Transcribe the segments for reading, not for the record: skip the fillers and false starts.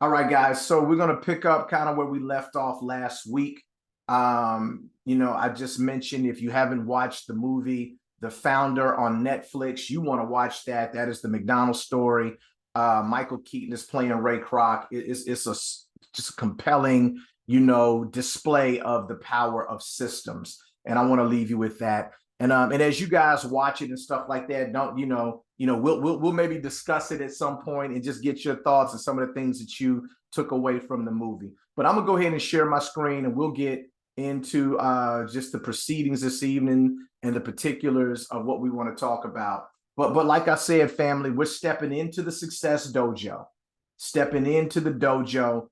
All right, guys. So we're going to pick up kind of where we left off last week. I just mentioned if you haven't watched the movie The Founder on Netflix, you want to watch that. That is the McDonald's story. Michael Keaton is playing Ray Kroc. It's just a compelling, display of the power of systems. And I want to leave you with that. And as you guys watch it and stuff like that, don't we'll maybe discuss it at some point and just get your thoughts and some of the things that you took away from the movie. But I'm gonna go ahead and share my screen, and we'll get into just the proceedings this evening and the particulars of what we want to talk about. But like I said, family, we're stepping into the Success Dojo, stepping into the dojo.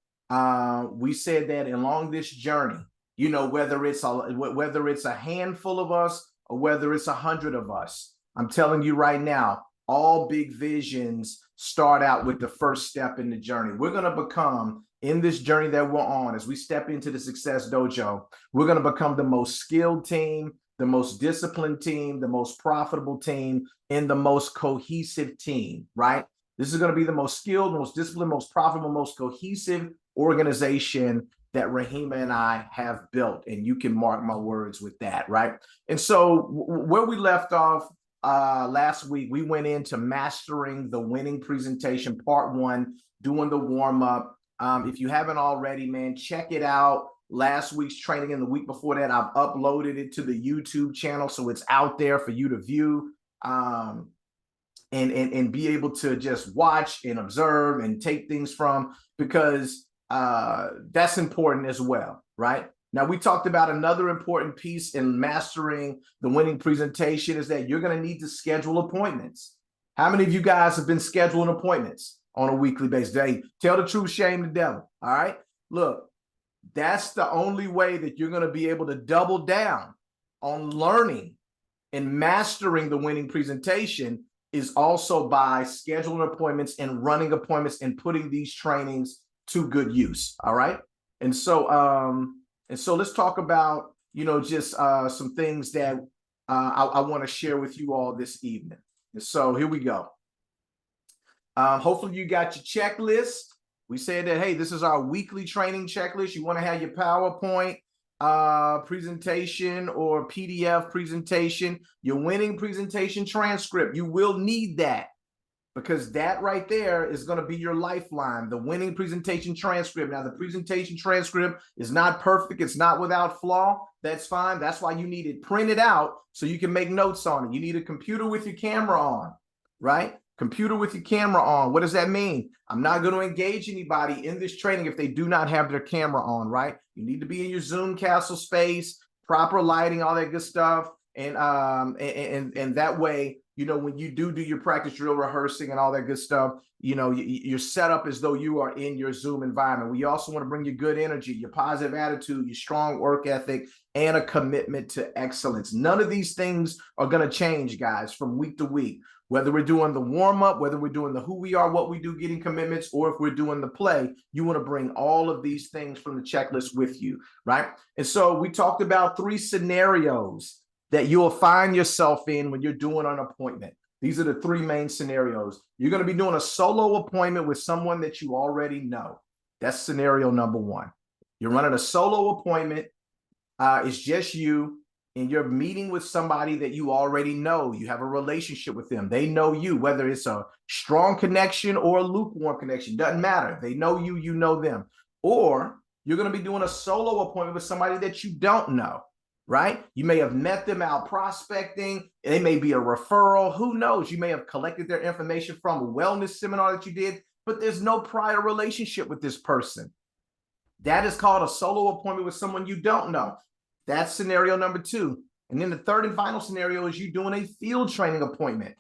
We said that along this journey, whether it's a handful of us or whether it's 100 of us, I'm telling you right now, all big visions start out with the first step in the journey. We're going to become, in this journey that we're on, as we step into the Success Dojo, we're going to become the most skilled team, the most disciplined team, the most profitable team, and the most cohesive team, right? This is going to be the most skilled, most disciplined, most profitable, most cohesive organization that Rahima and I have built. And you can mark my words with that, right? And so where we left off last week, we went into mastering the winning presentation, part one, doing the warm-up. If you haven't already, man, check it out. Last week's training and the week before that, I've uploaded it to the YouTube channel, so it's out there for you to view and be able to just watch and observe and take things from, because that's important as well, right? Now, we talked about another important piece in mastering the winning presentation is that you're going to need to schedule appointments. How many of you guys have been scheduling appointments on a weekly basis? Hey, tell the truth, shame the devil. All right. Look, that's the only way that you're going to be able to double down on learning and mastering the winning presentation is also by scheduling appointments and running appointments and putting these trainings to good use. All right. And so let's talk about, just some things that I want to share with you all this evening. And so here we go. Hopefully you got your checklist. We said that, hey, this is our weekly training checklist. You want to have your PowerPoint presentation or PDF presentation, your winning presentation transcript. You will need that, because that right there is going to be your lifeline, the winning presentation transcript. Now, the presentation transcript is not perfect. It's not without flaw. That's fine. That's why you need it printed out so you can make notes on it. You need a computer with your camera on, right? Computer with your camera on. What does that mean? I'm not going to engage anybody in this training if they do not have their camera on, right? You need to be in your Zoom Castle space, proper lighting, all that good stuff. And that way, when you do your practice drill rehearsing and all that good stuff, you're set up as though you are in your Zoom environment. We also want to bring you good energy, your positive attitude, your strong work ethic, and a commitment to excellence. None of these things are going to change, guys, from week to week. Whether we're doing the warm-up, whether we're doing the who we are, what we do, getting commitments, or if we're doing the play, you want to bring all of these things from the checklist with you, right? And so we talked about 3 scenarios that you'll find yourself in when you're doing an appointment. These are the 3 main scenarios. You're going to be doing a solo appointment with someone that you already know. That's scenario number 1. You're running a solo appointment. It's just you, and you're meeting with somebody that you already know. You have a relationship with them. They know you, whether it's a strong connection or a lukewarm connection. Doesn't matter. They know you, you know them. Or you're going to be doing a solo appointment with somebody that you don't know, right? You may have met them out prospecting. They may be a referral. Who knows? You may have collected their information from a wellness seminar that you did, but there's no prior relationship with this person. That is called a solo appointment with someone you don't know. That's scenario number 2. And then the third and final scenario is you doing a field training appointment,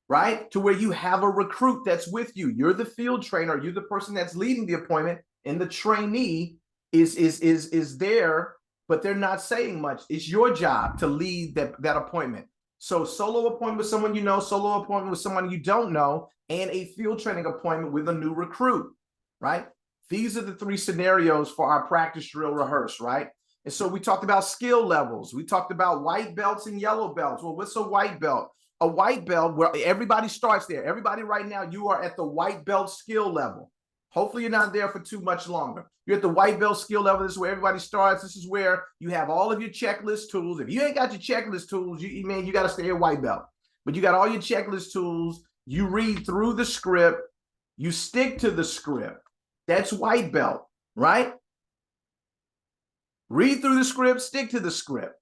right? To where you have a recruit that's with you. You're the field trainer. You're the person that's leading the appointment, and the trainee is there, but they're not saying much. It's your job to lead that appointment. So solo appointment with someone you know, solo appointment with someone you don't know, and a field training appointment with a new recruit, right? These are the 3 scenarios for our practice drill rehearse, right? And so we talked about skill levels. We talked about white belts and yellow belts. Well, what's a white belt? A white belt, where everybody starts there. Everybody right now, you are at the white belt skill level. Hopefully you're not there for too much longer. You're at the white belt skill level. This is where everybody starts. This is where you have all of your checklist tools. If you ain't got your checklist tools, you got to stay at white belt. But you got all your checklist tools. You read through the script. You stick to the script. That's white belt, right? Read through the script, stick to the script.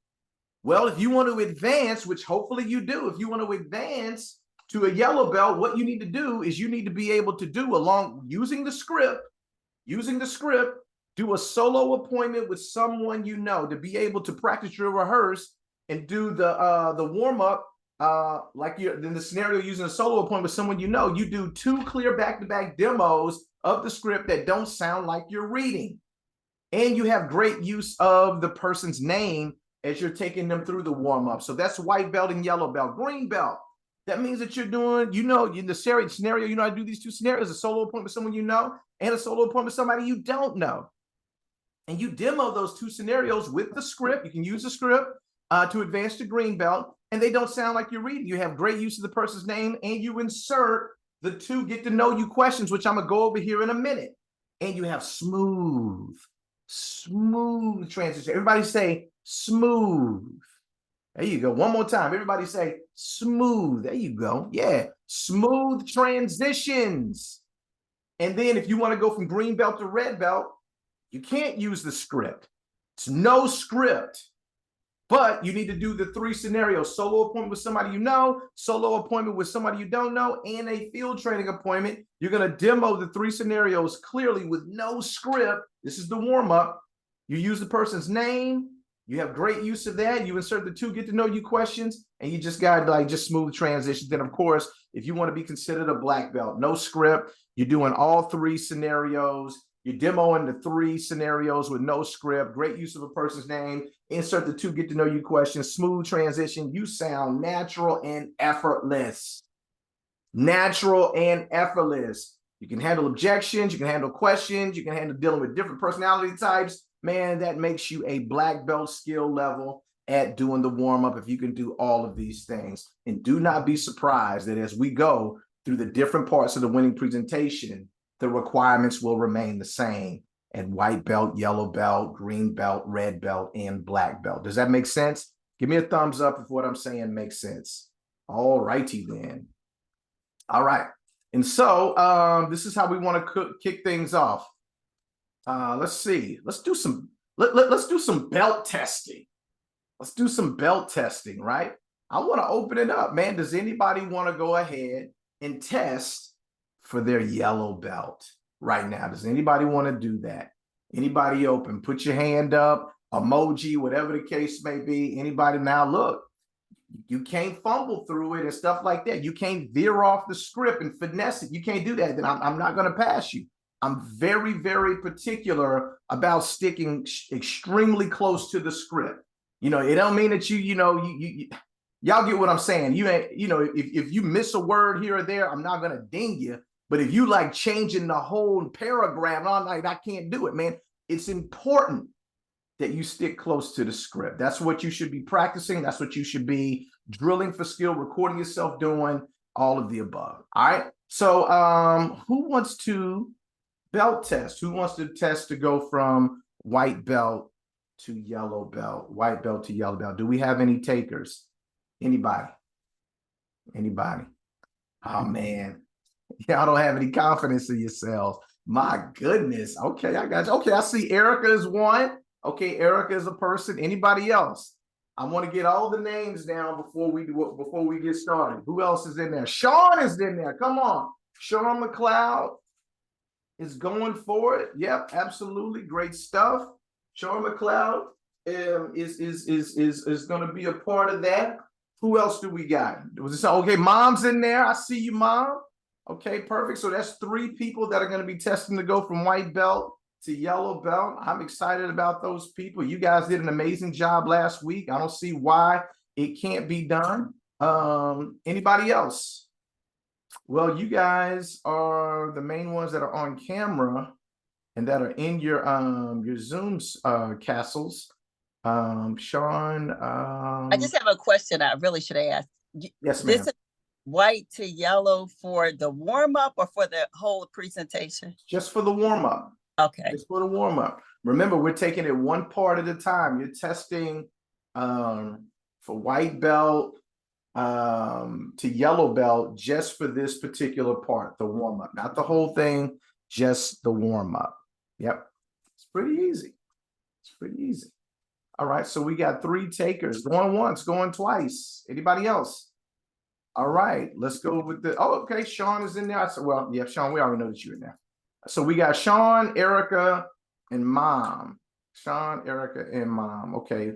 Well, if you want to advance, which hopefully you do, if you want to advance to a yellow belt, what you need to do is you need to be able to do along using the script, do a solo appointment with someone you know to be able to practice your rehearse and do the warm-up like you're in the scenario using a solo appointment with someone you know. You do 2 clear back-to-back demos of the script that don't sound like you're reading. And you have great use of the person's name as you're taking them through the warm-up. So that's white belt and yellow belt. Green belt, that means that you're doing, in the scenario, you know how to do these 2 scenarios, a solo appointment with someone you know and a solo appointment with somebody you don't know. And you demo those 2 scenarios with the script. You can use the script to advance to green belt, and they don't sound like you're reading. You have great use of the person's name, and you insert the 2 get to know you questions, which I'm going to go over here in a minute. And you have smooth transition. Everybody say smooth. There you go. One more time. Everybody say smooth. There you go. Yeah. Smooth transitions. And then if you want to go from green belt to red belt, you can't use the script. It's no script. But you need to do the 3 scenarios: solo appointment with somebody you know, solo appointment with somebody you don't know, and a field training appointment. You're going to demo the 3 scenarios clearly with no script. This is the warm-up. You use the person's name. You have great use of that. You insert the 2 get to know you questions, and you just got just smooth transitions. Then, of course, if you want to be considered a black belt, no script, you're doing all 3 scenarios. You're demoing the 3 scenarios with no script, great use of a person's name, insert the 2 get to know you questions, smooth transition. You sound natural and effortless. Natural and effortless. You can handle objections, you can handle questions, you can handle dealing with different personality types. Man, that makes you a black belt skill level at doing the warm-up if you can do all of these things. And do not be surprised that as we go through the different parts of the winning presentation, the requirements will remain the same at white belt, yellow belt, green belt, red belt, and black belt. Does that make sense? Give me a thumbs up if what I'm saying makes sense. All righty then. All right. And so this is how we want to kick things off. Let's see. Let's do some belt testing. Let's do some belt testing, right? I want to open it up, man. Does anybody want to go ahead and test for their yellow belt right now? Does anybody want to do that? Anybody open? Put your hand up, emoji, whatever the case may be. Anybody? Now look, you can't fumble through it and stuff like that. You can't veer off the script and finesse it. You can't do that. Then I'm not going to pass you. I'm very, very particular about sticking extremely close to the script. It don't mean that y'all get what I'm saying. You ain't, if you miss a word here or there, I'm not going to ding you. But if you like changing the whole paragraph, I'm like, I can't do it, man. It's important that you stick close to the script. That's what you should be practicing. That's what you should be drilling for skill, recording yourself doing, all of the above. All right. So who wants to belt test? Who wants to test to go from white belt to yellow belt, white belt to yellow belt? Do we have any takers? Anybody? Anybody? Oh, man. Y'all don't have any confidence in yourselves. My goodness. Okay, I got you. Okay, I see Erica is one. Okay, Erica is a person. Anybody else? I want to get all the names down before we get started. Who else is in there? Sean is in there. Come on. Sean McLeod is going for it. Yep, absolutely. Great stuff. Sean McLeod is going to be a part of that. Who else do we got? Was this okay? Mom's in there. I see you, Mom. Okay, perfect. So that's 3 people that are going to be testing to go from white belt to yellow belt. I'm excited about those people. You guys did an amazing job last week. I don't see why it can't be done. Anybody else? Well, you guys are the main ones that are on camera and that are in your Zoom's castles. Sean. I just have a question I really should ask. Yes, ma'am. white to yellow for the warm up or for the whole presentation? Just for the warm up. Okay. Just for the warm up. Remember, we're taking it one part at a time. You're testing for white belt to yellow belt just for this particular part, the warm up, not the whole thing, just the warm up. Yep. It's pretty easy. It's pretty easy. All right. So we got 3 takers, going once, going twice. Anybody else? All right. Let's go with the, oh, okay. Sean is in there. I said, well, yeah, Sean, we already know that you're in there. So we got Sean, Erica, and Mom. Sean, Erica, and Mom. Okay.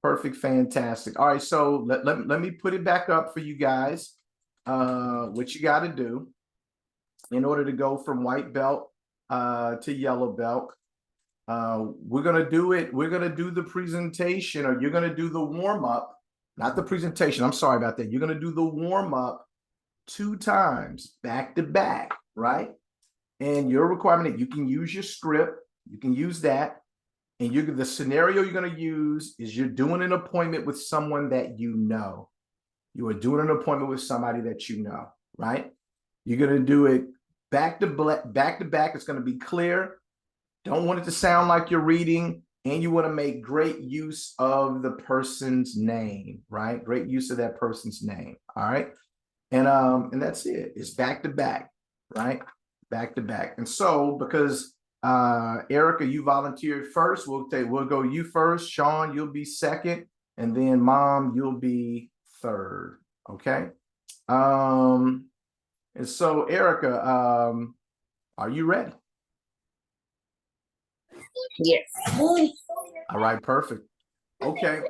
Perfect. Fantastic. All right. So let me put it back up for you guys. What you got to do in order to go from white belt to yellow belt. We're going to do it. We're going to do the presentation, or you're going to do the warm up, not the presentation. I'm sorry about that. You're going to do the warm up 2 times back to back, right? And your requirement, you can use your script, you can use that. And the scenario you're going to use is you're doing an appointment with someone that you know. You are doing an appointment with somebody that you know, right? You're going to do it back to back. It's going to be clear. Don't want it to sound like you're reading, and you want to make great use of the person's name, right? Great use of that person's name. All right. And that's it. It's back to back, right? Back to back. And so because Erica, you volunteered first, we'll go you first. Sean, you'll be second, and then Mom, you'll be third. Okay. And so Erica, are you ready? Yes. All right, perfect. Okay.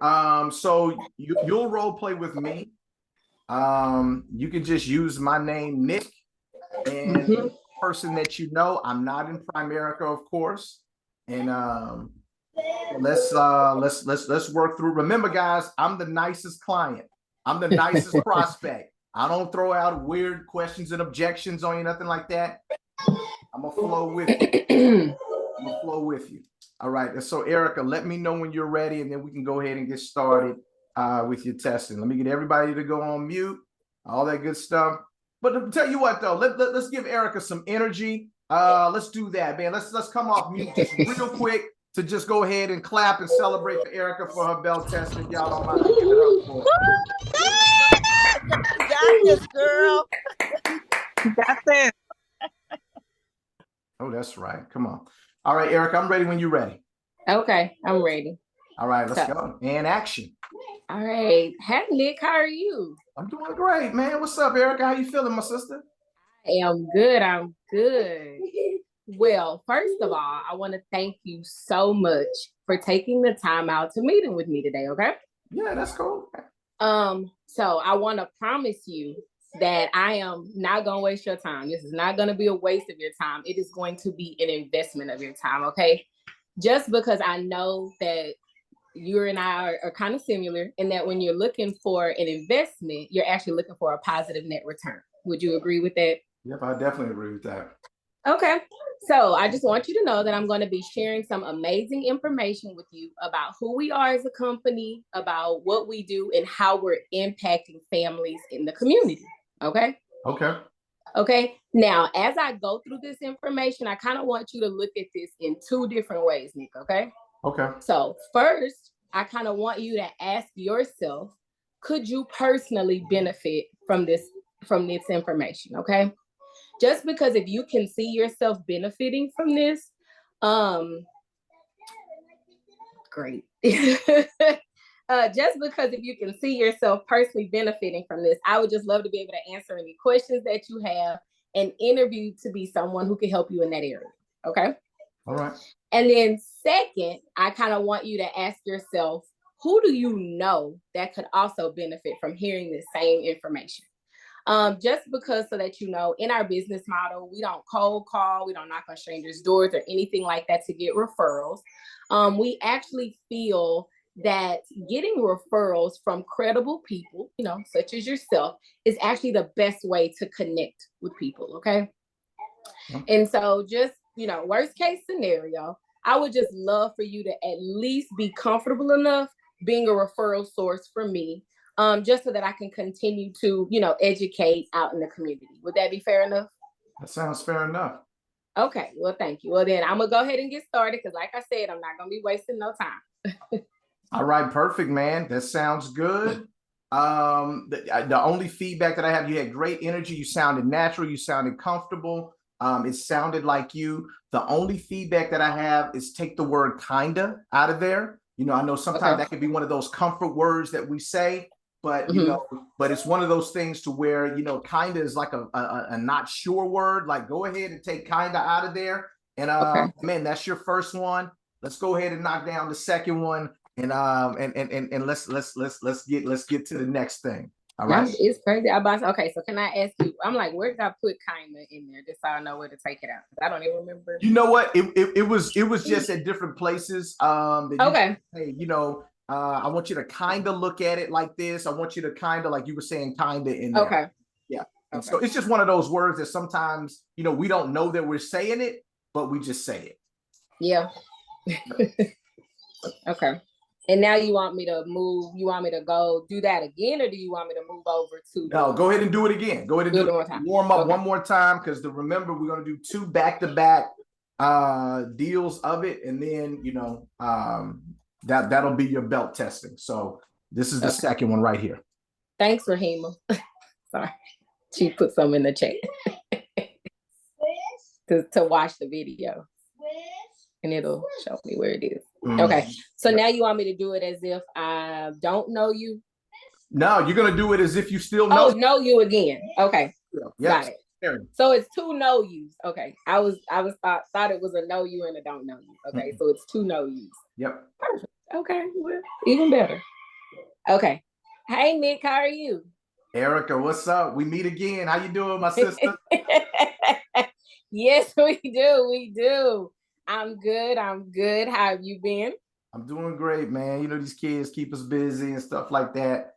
So you'll role play with me. You can just use my name, Nick, and person that you know. I'm not in Primerica, of course. And let's work through. Remember, guys, I'm the nicest client. I'm the nicest prospect. I don't throw out weird questions and objections on you, nothing like that. I'm gonna flow with you. I'm gonna flow with you. All right. And so, Erica, let me know when you're ready, and then we can go ahead and get started with your testing. Let me get everybody to go on mute, all that good stuff. But to tell you what, though, let's give Erica some energy. Let's do that, man. Let's come off mute just real quick to just go ahead and clap and celebrate for Erica for her belt test. If y'all don't mind, give it up for her. You got this, girl. You got this. Oh, that's right. Come on. All right, Erica, I'm ready when you're ready. Okay, I'm ready. All right, let's go. And action. All right. Hey, Nick, how are you? I'm doing great, man. What's up, Erica? How you feeling, my sister? I am good. I'm good. Well, first of all, I want to thank you so much for taking the time out to meeting with me today, okay? Yeah, that's cool. So I want to promise you that I am not going to waste your time. This is not going to be a waste of your time. It is going to be an investment of your time, okay? Just because I know that you and I are kind of similar in that when you're looking for an investment, you're actually looking for a positive net return. Would you agree with that? Yep, I definitely agree with that. Okay. So I just want you to know that I'm going to be sharing some amazing information with you about who we are as a company, about what we do, and how we're impacting families in the community. Okay? Okay. Okay. Now, as I go through this information, I kind of want you to look at this in 2 different ways, Nick. Okay? Okay. So first, I kind of want you to ask yourself, could you personally benefit from this information? Okay. Just because if you can see yourself benefiting from this, great. Just because if you can see yourself personally benefiting from this, I would just love to be able to answer any questions that you have and interview to be someone who can help you in that area. Okay. All right. And then second, I kind of want you to ask yourself, who do you know that could also benefit from hearing the same information? Just because so that you know, in our business model, we don't cold call, we don't knock on strangers' doors or anything like that to get referrals. We actually feel that getting referrals from credible people, you know, such as yourself, is actually the best way to connect with people, okay? And so just, you know, worst case scenario, I would just love for you to at least be comfortable enough being a referral source for me just so that I can continue to, educate out in the community. Would that be fair enough? That sounds fair enough. Okay, well, thank you. Well, then I'm gonna go ahead and get started because, like I said, I'm not gonna be wasting no time. All right, perfect, man. That sounds good. The only feedback that I have, you had great energy. You sounded natural. You sounded comfortable. It sounded like you. The only feedback that I have is take the word kinda out of there. I know sometimes that could be one of those comfort words that we say, but but it's one of those things to where kinda is like a not sure word. Like, go ahead and take kinda out of there. And man, that's your first one. Let's go ahead and knock down the second one. And let's get to the next thing. All right. It's crazy. Okay, so can I ask you? I'm like, where did I put kinda in there just so I know where to take it out? I don't even remember. You know what? It was just at different places. Okay. Hey, I want you to kind of look at it like this. I want you to kind of, like you were saying, kind of in there. Okay. Yeah. And so it's just one of those words that sometimes we don't know that we're saying it, but we just say it. Yeah. Okay. And now you want me to move? You want me to go do that again, or do you want me to move over to? No, go ahead and do it again. Go ahead and do it. Warm up one more time, because remember, we're going to do 2 back-to-back deals of it, and then that'll be your belt testing. So this is the second one right here. Thanks, Rahima. Sorry, she put some in the chat to watch the video, and it'll show me where it is. Okay, so now you want me to do it as if I don't know you? No, you're gonna do it as if you still know. Oh, know you again. Okay, yes. Got it. So it's 2 know yous. Okay, I thought it was a know you and a don't know you. Okay, so it's 2 know yous. Yep. Perfect. Okay, well, even better. Okay. Hey, Nick, how are you? Erica, what's up? We meet again. How you doing, my sister? Yes, we do. I'm good. How have you been? I'm doing great, man. These kids keep us busy and stuff like that.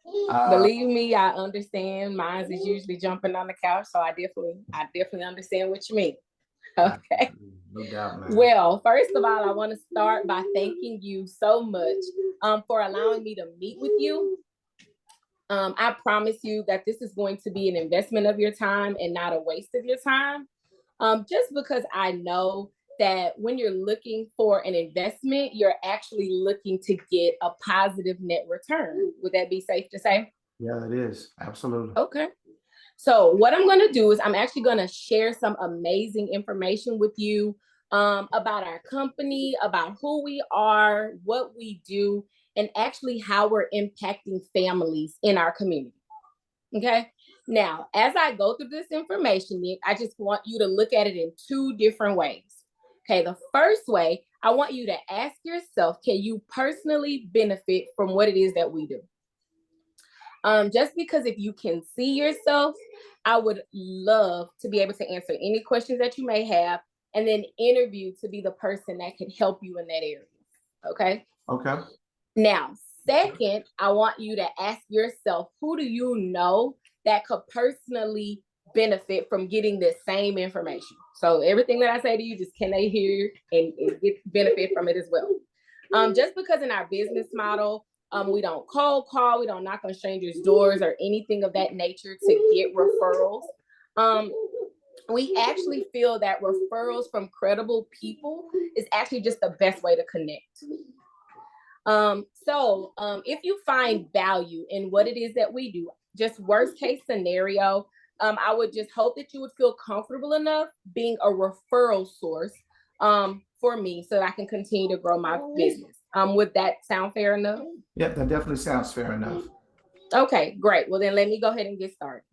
Believe me, I understand. Mine is usually jumping on the couch, so I definitely understand what you mean. Okay. No doubt, man. Well, first of all, I want to start by thanking you so much for allowing me to meet with you. I promise you that this is going to be an investment of your time and not a waste of your time. Just because I know that when you're looking for an investment, you're actually looking to get a positive net return. Would that be safe to say? Yeah, it is. Absolutely. Okay. So what I'm going to do is I'm actually going to share some amazing information with you about our company, about who we are, what we do, and actually how we're impacting families in our community. Okay. Now, as I go through this information, Nick, I just want you to look at it in 2 different ways. Okay, the first way, I want you to ask yourself, can you personally benefit from what it is that we do? Just because if you can see yourself, I would love to be able to answer any questions that you may have and then interview to be the person that can help you in that area. Okay? Okay. Now, second, I want you to ask yourself, who do you know that could personally benefit from getting the same information? So everything that I say to you, just can they hear and get benefit from it as well? Just because in our business model, we don't cold call, we don't knock on strangers' doors or anything of that nature to get referrals. We actually feel that referrals from credible people is actually just the best way to connect. So if you find value in what it is that we do, just worst case scenario, I would just hope that you would feel comfortable enough being a referral source for me so that I can continue to grow my business. Would that sound fair enough? Yep, that definitely sounds fair enough. Okay, great. Well, then let me go ahead and get started.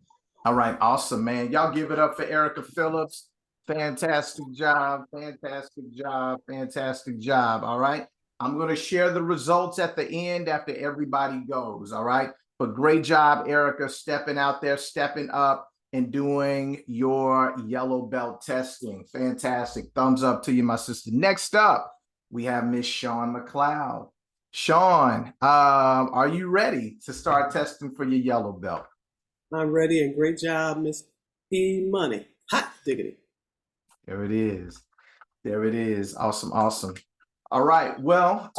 All right, awesome, man. Y'all give it up for Erica Phillips. Fantastic job, fantastic job, fantastic job. All right. I'm going to share the results at the end after everybody goes. All right. But great job, Erica, stepping out there, stepping up and doing your yellow belt testing. Fantastic. Thumbs up to you, my sister. Next up, we have Miss Sean McLeod. Sean, are you ready to start testing for your yellow belt? I'm ready, and great job, Miss E Money. Hot diggity. There it is. There it is. Awesome, awesome. All right. Well,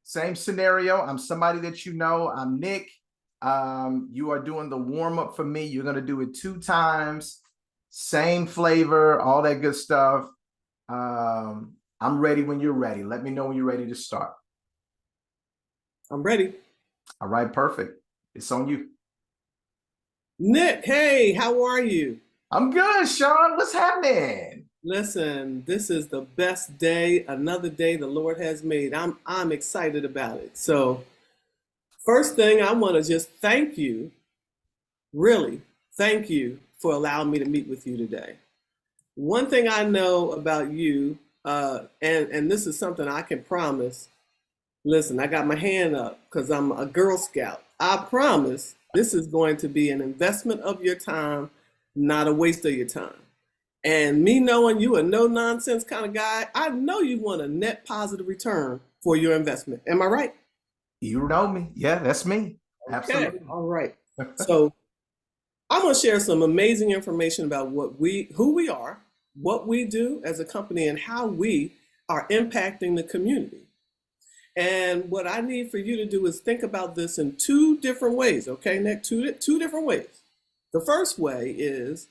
same scenario. I'm somebody that you know. I'm Nick. You are doing the warm up for me. You're going to do it 2 times, same flavor, all that good stuff. I'm ready when you're ready. Let me know when you're ready to start. I'm ready. All right, perfect. It's on you. Nick, hey, how are you? I'm good, Sean. What's happening? Listen, this is the best day, another day the Lord has made. I'm excited about it. So, first thing, I want to just thank you, really, thank you for allowing me to meet with you today. One thing I know about you, and this is something I can promise. Listen, I got my hand up because I'm a Girl Scout. I promise this is going to be an investment of your time, not a waste of your time. And me knowing you a no nonsense kind of guy, I know you want a net positive return for your investment. Am I right? You know me. Yeah, that's me. Absolutely. Okay. All right. So I'm going to share some amazing information about who we are, what we do as a company, and how we are impacting the community. And what I need for you to do is think about this in 2 different ways. Okay, Nick, two different ways. The first way is,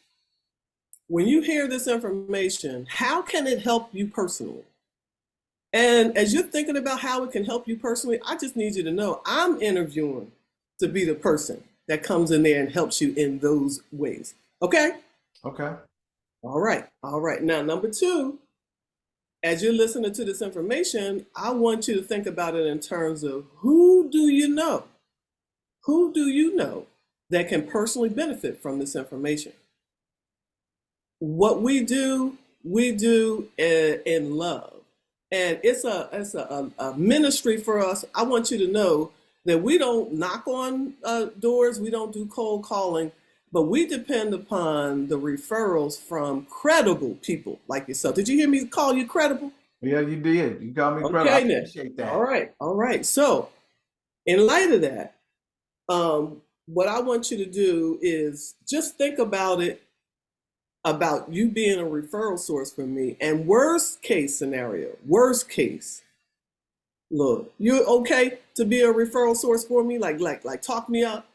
when you hear this information, how can it help you personally? And as you're thinking about how it can help you personally, I just need you to know I'm interviewing to be the person that comes in there and helps you in those ways. Okay? Okay. All right. All right. Now, number 2, as you're listening to this information, I want you to think about it in terms of who do you know? Who do you know that can personally benefit from this information? What we do in love. And it's a ministry for us. I want you to know that we don't knock on doors, we don't do cold calling, but we depend upon the referrals from credible people like yourself. Did you hear me call you credible? Yeah, you did. You got me credible. Okay, I Nick. appreciate that. All right, all right. So, in light of that, what I want you to do is just think about it, about you being a referral source for me. And worst case scenario, worst case, look, you okay to be a referral source for me? Like talk me up.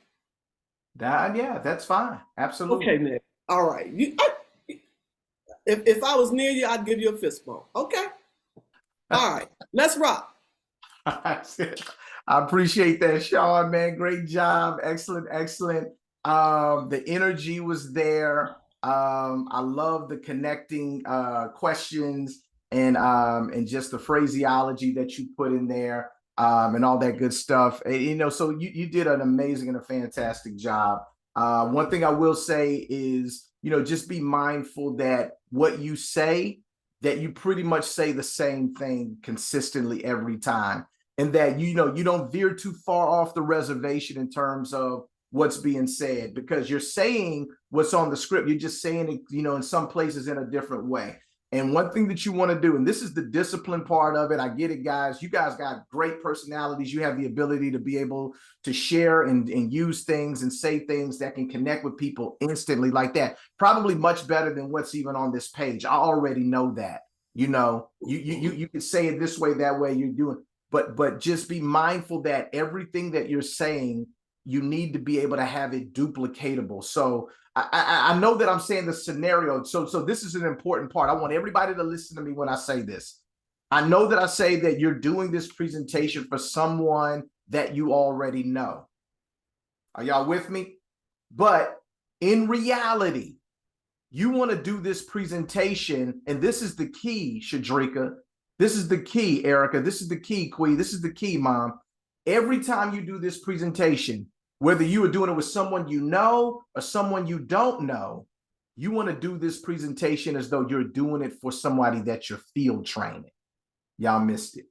Yeah, that's fine. Absolutely. Okay, Nick. All right. If I was near you, I'd give you a fist bump. Okay. All right. Let's rock. I appreciate that, Sean, man. Great job. Excellent, excellent. The energy was there. I love the connecting questions and just the phraseology that you put in there, and all that good stuff. And, so you did an amazing and a fantastic job. One thing I will say is, just be mindful that what you say, that you pretty much say the same thing consistently every time, and that you don't veer too far off the reservation in terms of what's being said, because you're saying what's on the script. You're just saying it, in some places in a different way. And one thing that you want to do, and this is the discipline part of it, I get it, guys. You guys got great personalities. You have the ability to be able to share and use things and say things that can connect with people instantly like that. Probably much better than what's even on this page. I already know that. You can say it this way, that way, you're doing, but just be mindful that everything that you're saying, you need to be able to have it duplicatable. So I know that I'm saying the scenario. So this is an important part. I want everybody to listen to me when I say this. I know that I say that you're doing this presentation for someone that you already know. Are y'all with me? But in reality, you want to do this presentation, and this is the key, Shadrika. This is the key, Erica. This is the key, Quee. This is the key, Mom. Every time you do this presentation, whether you are doing it with someone you know or someone you don't know, you want to do this presentation as though you're doing it for somebody that you're field training. Y'all missed it.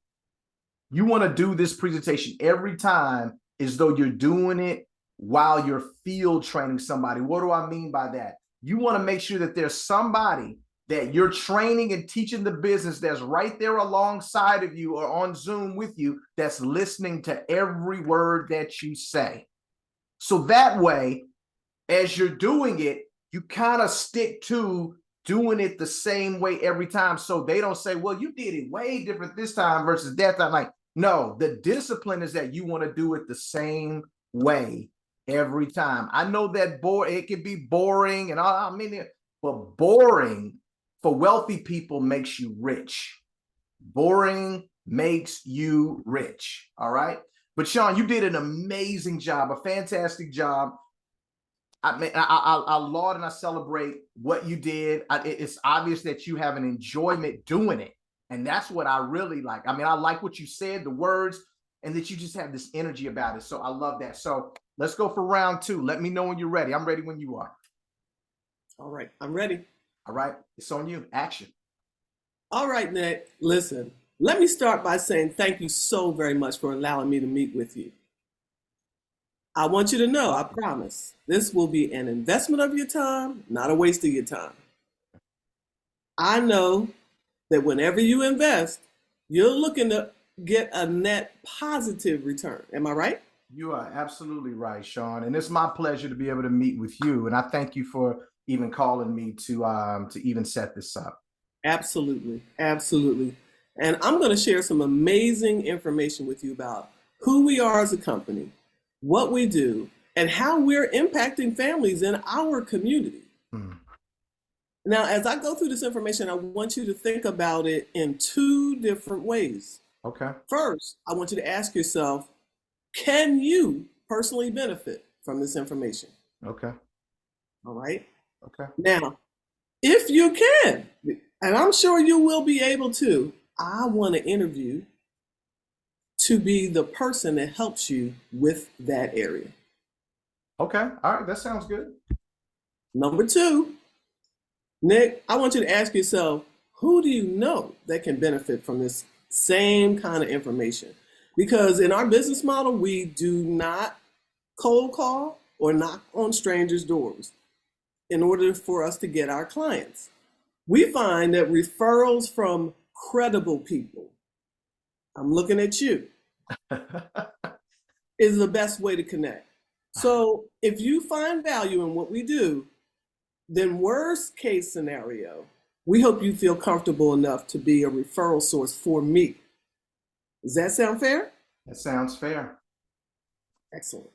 You want to do this presentation every time as though you're doing it while you're field training somebody. What do I mean by that? You want to make sure that there's somebody that you're training and teaching the business that's right there alongside of you or on Zoom with you, that's listening to every word that you say. So that way, as you're doing it, you kind of stick to doing it the same way every time. So they don't say, well, you did it way different this time versus that time. Like, no, the discipline is that you want to do it the same way every time. I know that it can be boring and all, but boring for wealthy people makes you rich. Boring makes you rich. All right. But Sean, you did an amazing job, a fantastic job. I mean, I laud and I celebrate what you did. It's obvious that you have an enjoyment doing it. And that's what I really like. I mean, I like what you said, the words, and that you just have this energy about it. So I love that. So let's go for round two. Let me know when you're ready. I'm ready when you are. All right, I'm ready. All right. It's on you. Action. All right, Nick, listen, let me start by saying thank you so very much for allowing me to meet with you. I want you to know, I promise, this will be an investment of your time, not a waste of your time. I know that whenever you invest, you're looking to get a net positive return. Am I right? You are absolutely right, Sean. And it's my pleasure to be able to meet with you. And I thank you for even calling me to even set this up. Absolutely, absolutely. And I'm going to share some amazing information with you about who we are as a company, what we do, and how we're impacting families in our community. Now, as I go through this information, I want you to think about it in two different ways. Okay. First, I want you to ask yourself, can you personally benefit from this information? Okay. All right. Okay. Now, if you can, and I'm sure you will be able to, I want to interview to be the person that helps you with that area. Okay. All right. That sounds good. Number two, Nick, I want you to ask yourself, who do you know that can benefit from this same kind of information? Because in our business model, we do not cold call or knock on strangers' doors in order for us to get our clients. We find that referrals from credible people, I'm looking at you, is the best way to connect. So if you find value in what we do, then worst case scenario, we hope you feel comfortable enough to be a referral source for me. Does that sound fair? That sounds fair. Excellent.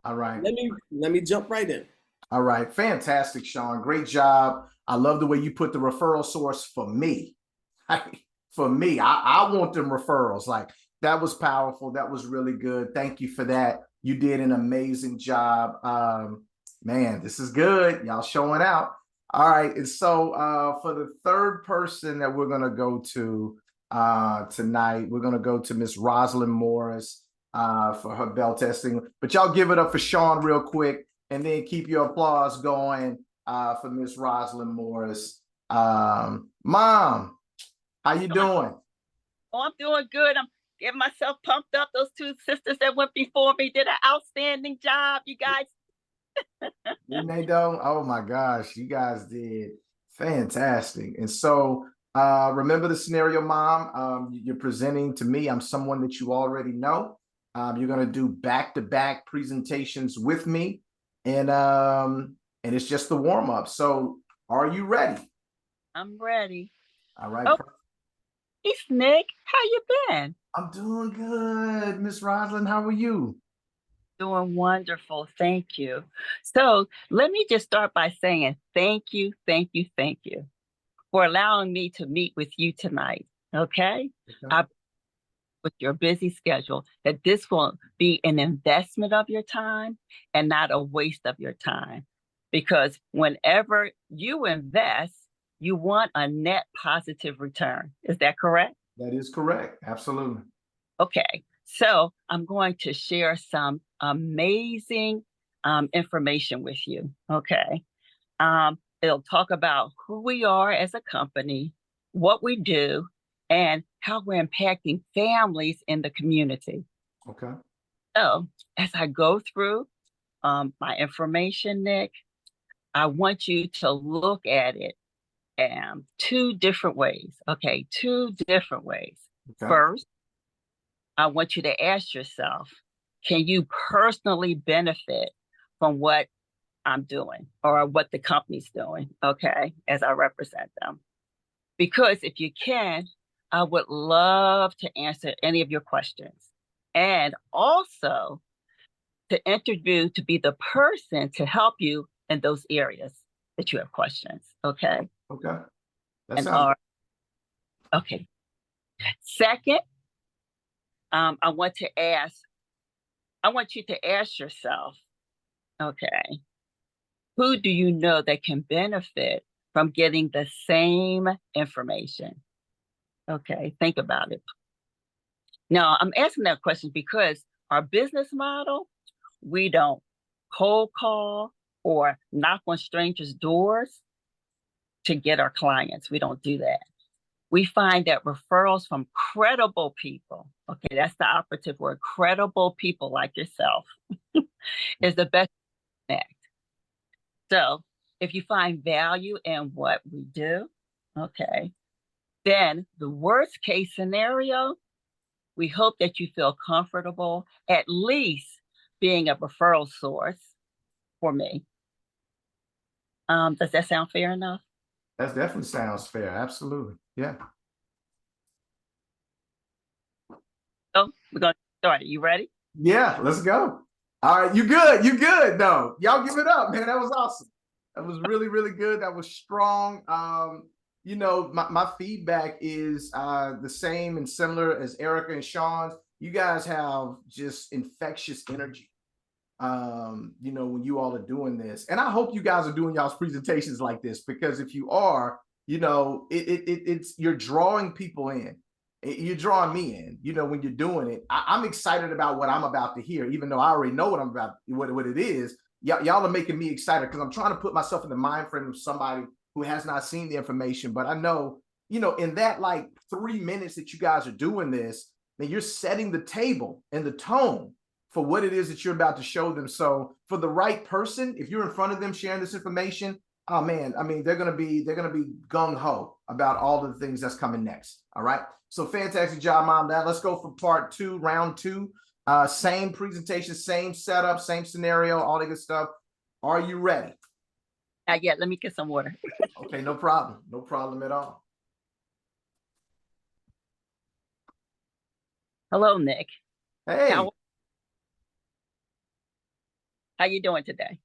All right. Let me jump right in. All right. Fantastic, Sean. Great job. I love the way you put the referral source for me. For me, I want them referrals. Like, that was powerful. That was really good. Thank you for that. You did an amazing job. Man, this is good. Y'all showing out. All right. And so for the third person that we're going to go to tonight, we're going to go to Miss Rosalind Morris for her bell testing. But y'all give it up for Sean real quick, and then keep your applause going for Miss Rosalind Morris. Mom, how you doing? Oh, I'm doing good. I'm getting myself pumped up. Those two sisters that went before me did an outstanding job, you guys. Didn't they though? Oh my gosh, you guys did fantastic. And so remember the scenario, Mom. You're presenting to me. I'm someone that you already know. You're gonna do back-to-back presentations with me, and it's just the warm-up. So are you ready? I'm ready. All right. Oh, it's Nick. How you been? I'm doing good, Miss Rosalind. How are you? Doing wonderful. Thank you. So let me just start by saying thank you, thank you, thank you for allowing me to meet with you tonight. Okay. With your busy schedule, that this will be an investment of your time and not a waste of your time. Because whenever you invest, you want a net positive return. Is that correct? That is correct. Absolutely. Okay. So I'm going to share some amazing information with you. Okay. It'll talk about who we are as a company, what we do, and how we're impacting families in the community. Okay. So as I go through my information, Nick, I want you to look at it two different ways. Okay, two different ways. Okay. First, I want you to ask yourself, can you personally benefit from what I'm doing or what the company's doing, okay, as I represent them? Because if you can, I would love to answer any of your questions. And also, to interview to be the person to help you in those areas that you have questions. Okay. Okay. That And sounds okay. Second, I want you to ask yourself, okay, who do you know that can benefit from getting the same information? Okay, think about it. Now, I'm asking that question because our business model, we don't cold call or knock on strangers' doors to get our clients. We don't do that. We find that referrals from credible people, okay, that's the operative word, credible people like yourself, is the best connect. So if you find value in what we do, okay, then the worst case scenario, we hope that you feel comfortable at least being a referral source for me. Does that sound fair enough? that definitely sounds fair. Absolutely. Yeah. So we're going to start it. You ready? Yeah, let's go. All right, you good. You good. No, y'all give it up, man. That was awesome. That was really, really good. That was strong. You know, my feedback is the same and similar as Erica and Sean's. You guys have just infectious energy. You know, when you all are doing this. And I hope you guys are doing y'all's presentations like this, because if you are, you know, it's you're drawing people in. You're drawing me in, you know, when you're doing it. I'm excited about what I'm about to hear, even though I already know what I'm about, what it is. Y'all are making me excited because I'm trying to put myself in the mind frame of somebody who has not seen the information. But I know, you know, in that like 3 minutes that you guys are doing this, then you're setting the table and the tone for what it is that you're about to show them. So for the right person, if you're in front of them sharing this information, oh man, I mean, they're gonna be gung-ho about all the things that's coming next. All right. So fantastic job, Mom. Now let's go for part 2, round 2. Same presentation, same setup, same scenario, all that good stuff. Are you ready? Not yet. Let me get some water. Okay, no problem. No problem at all. Hello, Nick. Hey, How you doing today?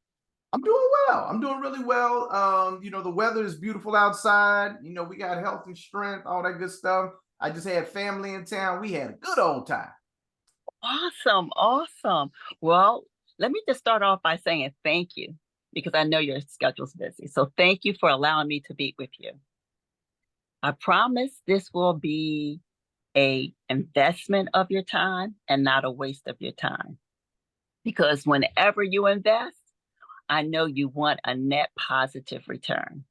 I'm doing well. I'm doing really well. You know, the weather is beautiful outside. You know, we got health and strength, all that good stuff. I just had family in town. We had a good old time. Awesome, awesome. Well, let me just start off by saying thank you because I know your schedule's busy. So thank you for allowing me to meet with you. I promise this will be a investment of your time and not a waste of your time. Because whenever you invest, I know you want a net positive return.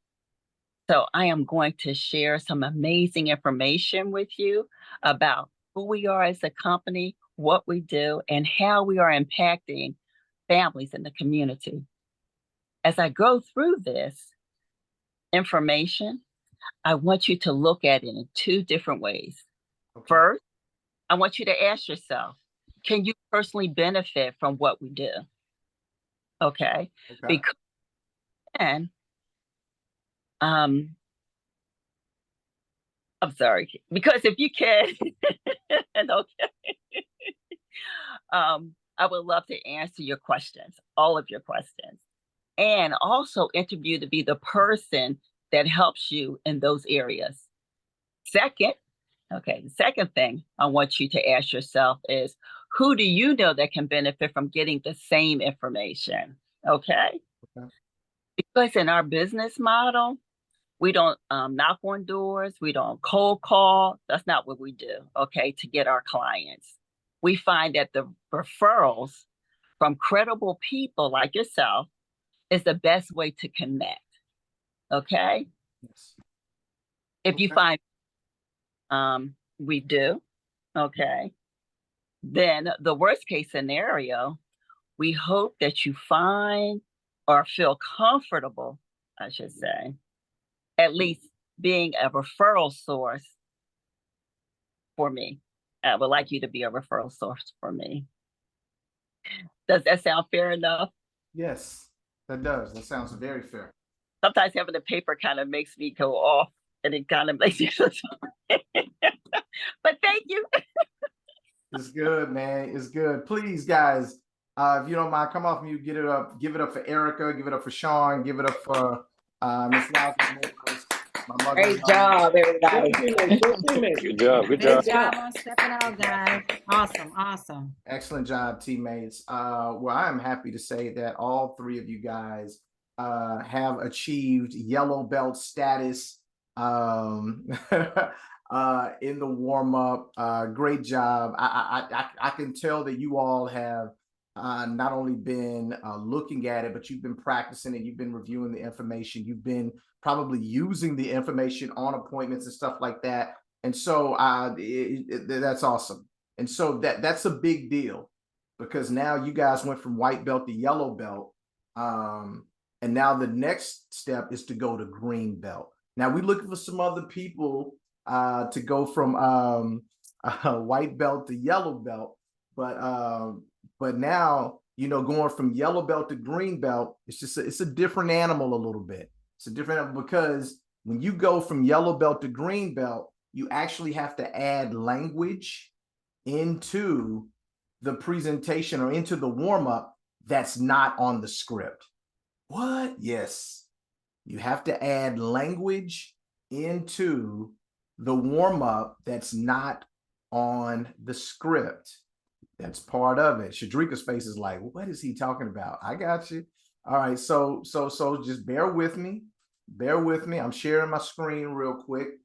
So I am going to share some amazing information with you about who we are as a company, what we do, and how we are impacting families in the community. As I go through this information, I want you to look at it in 2 different ways. Okay. First, I want you to ask yourself, can you personally benefit from what we do? Okay. Okay. Because then, I'm sorry, because if you can, and okay, I would love to answer your questions, all of your questions, and also interview to be the person that helps you in those areas. Second, okay, the second thing I want you to ask yourself is, who do you know that can benefit from getting the same information? Okay. Okay. Because in our business model, we don't knock on doors. We don't cold call. That's not what we do, okay, to get our clients. We find that the referrals from credible people like yourself is the best way to connect, okay? Yes. If you Okay. find we do, okay, then the worst case scenario, we hope that you find or feel comfortable, I should say, at least being a referral source for me. I would like you to be a referral source for me. Does that sound fair enough? Yes, that does. That sounds very fair. Sometimes having the paper kind of makes me go off and it kind of makes me feel sorry. But thank you. It's good, man. It's good. Please, guys, If you don't mind, come off mute, get it up, give it up for Erica, give it up for Sean, give it up for Miss Liza Nichols, my mother. Great job, everybody. Good teammate. Good job. Good Great job. job on stepping out, guys. Awesome, awesome. Excellent job, teammates. Well, I am happy to say that all three of you guys have achieved yellow belt status in the warm up. Great job. I can tell that you all have not only been looking at it, but you've been practicing it. You've been reviewing the information. You've been probably using the information on appointments and stuff like that. And so that's awesome. And so that's a big deal, because now you guys went from white belt to yellow belt. And now the next step is to go to green belt. Now we're looking for some other people to go from white belt to yellow belt. But now, you know, going from yellow belt to green belt, it's a different animal a little bit. It's a different animal, because when you go from yellow belt to green belt, you actually have to add language into the presentation or into the warm-up that's not on the script. What? Yes. You have to add language into the warm-up that's not on the script. That's part of it. Shadrika's face is like, what is he talking about? I got you. All right, so just bear with me. Bear with me. I'm sharing my screen real quick.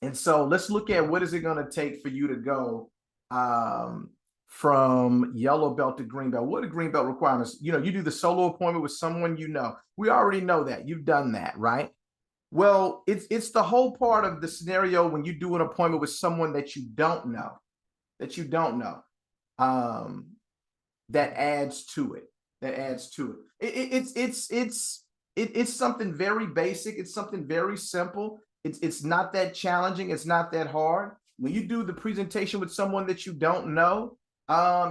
And so let's look at what is it going to take for you to go from yellow belt to green belt. What are green belt requirements? You know, you do the solo appointment with someone you know. We already know that. You've done that, right? Well, it's the whole part of the scenario when you do an appointment with someone that you don't know, that adds to it. It's something very basic. It's something very simple. It's not that challenging. It's not that hard. When you do the presentation with someone that you don't know,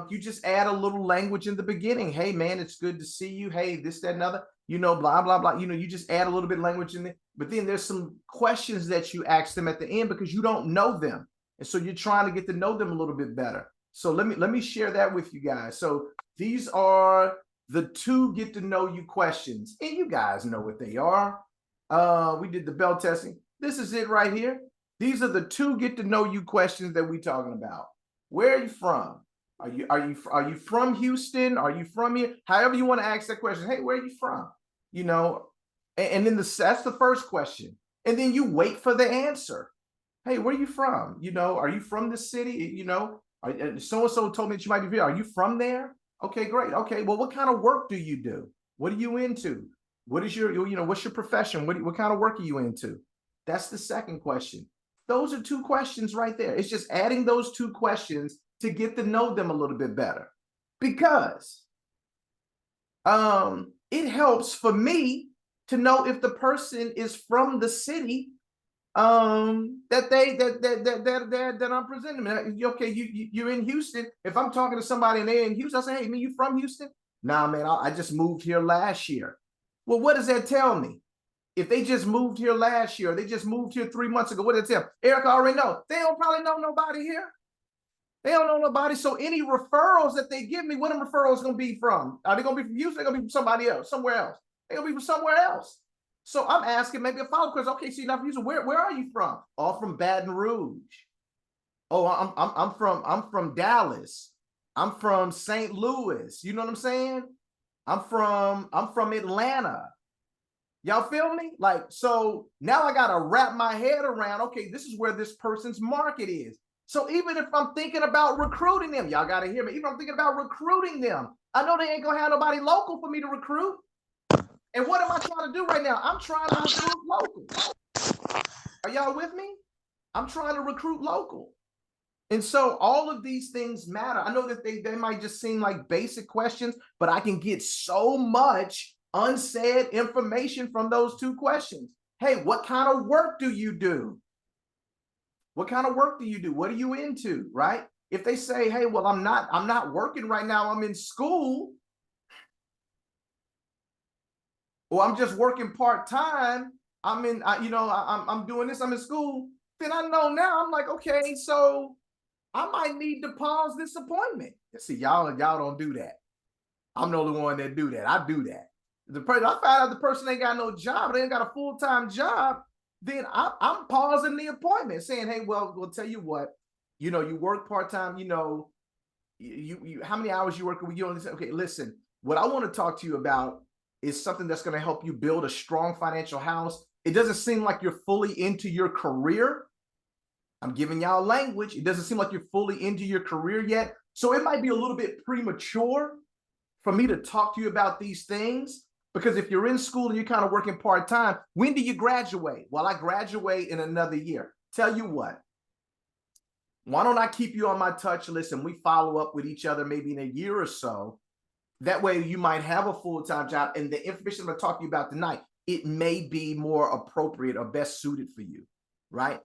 you just add a little language in the beginning. Hey, man, it's good to see you. Hey, this, that, and other, you know, blah, blah, blah. You know, you just add a little bit of language in there. But then there's some questions that you ask them at the end because you don't know them. And so you're trying to get to know them a little bit better. So let me share that with you guys. So these are the 2 get to know you questions. And you guys know what they are. We did the belt testing. This is it right here. These are the 2 get to know you questions that we're talking about. Where are you from? Are you from Houston? Are you from here? However you want to ask that question. Hey, where are you from? You know, and then that's the first question. And then you wait for the answer. Hey, where are you from? You know, are you from the city? You know, so-and-so told me that you might be here. Are you from there? Okay, great. Okay, well, what kind of work do you do? What are you into? What is your, you know, what's your profession? What kind of work are you into? That's the second question. Those are 2 questions right there. It's just adding those 2 questions to get to know them a little bit better, because it helps for me to know if the person is from the city that I'm presenting. Okay, you're in Houston. If I'm talking to somebody and they're in Houston, I say, hey, man, you from Houston? Nah, man, I just moved here last year. Well, what does that tell me? If they just moved here last year, or they just moved here 3 months ago, what does it tell? Erica already know. They don't probably know nobody here. They don't know nobody. So any referrals that they give me, what are referrals going to be from? Are they going to be from Houston? They're going to be from somebody else, somewhere else. They're going to be from somewhere else. So I'm asking maybe a follow-up question. Okay, so you're not from Houston. Where are you from? Oh, from Baton Rouge. Oh, I'm from Dallas. I'm from St. Louis. You know what I'm saying? I'm from Atlanta. Y'all feel me? Like, so now I got to wrap my head around, okay, this is where this person's market is. So even if I'm thinking about recruiting them, y'all got to hear me. Even if I'm thinking about recruiting them, I know they ain't going to have nobody local for me to recruit. And what am I trying to do right now? I'm trying to recruit local. Are y'all with me? I'm trying to recruit local. And so all of these things matter. I know that they might just seem like basic questions, but I can get so much unsaid information from those 2 questions. Hey, what kind of work do you do? What kind of work do you do? What are you into, right? If they say, hey, well, I'm not working right now, I'm in school, or I'm just working part-time, I'm doing this, I'm in school, then I know now, I'm like, okay, so I might need to pause this appointment. See, y'all don't do that. I'm the only one that do that. I do that. The person I find out the person ain't got no job, they ain't got a full-time job, then I'm pausing the appointment, saying, hey, well, we'll tell you what, you know, you work part-time, you know, you how many hours you work a week? You only say, okay, listen, what I want to talk to you about is something that's going to help you build a strong financial house. It doesn't seem like you're fully into your career. I'm giving y'all language. It doesn't seem like you're fully into your career yet. So it might be a little bit premature for me to talk to you about these things, because if you're in school and you're kind of working part-time, when do you graduate? Well, I graduate in another year. Tell you what, why don't I keep you on my touch list and we follow up with each other maybe in a year or so? That way you might have a full-time job, and the information I'm going to talk to you about tonight, it may be more appropriate or best suited for you, right?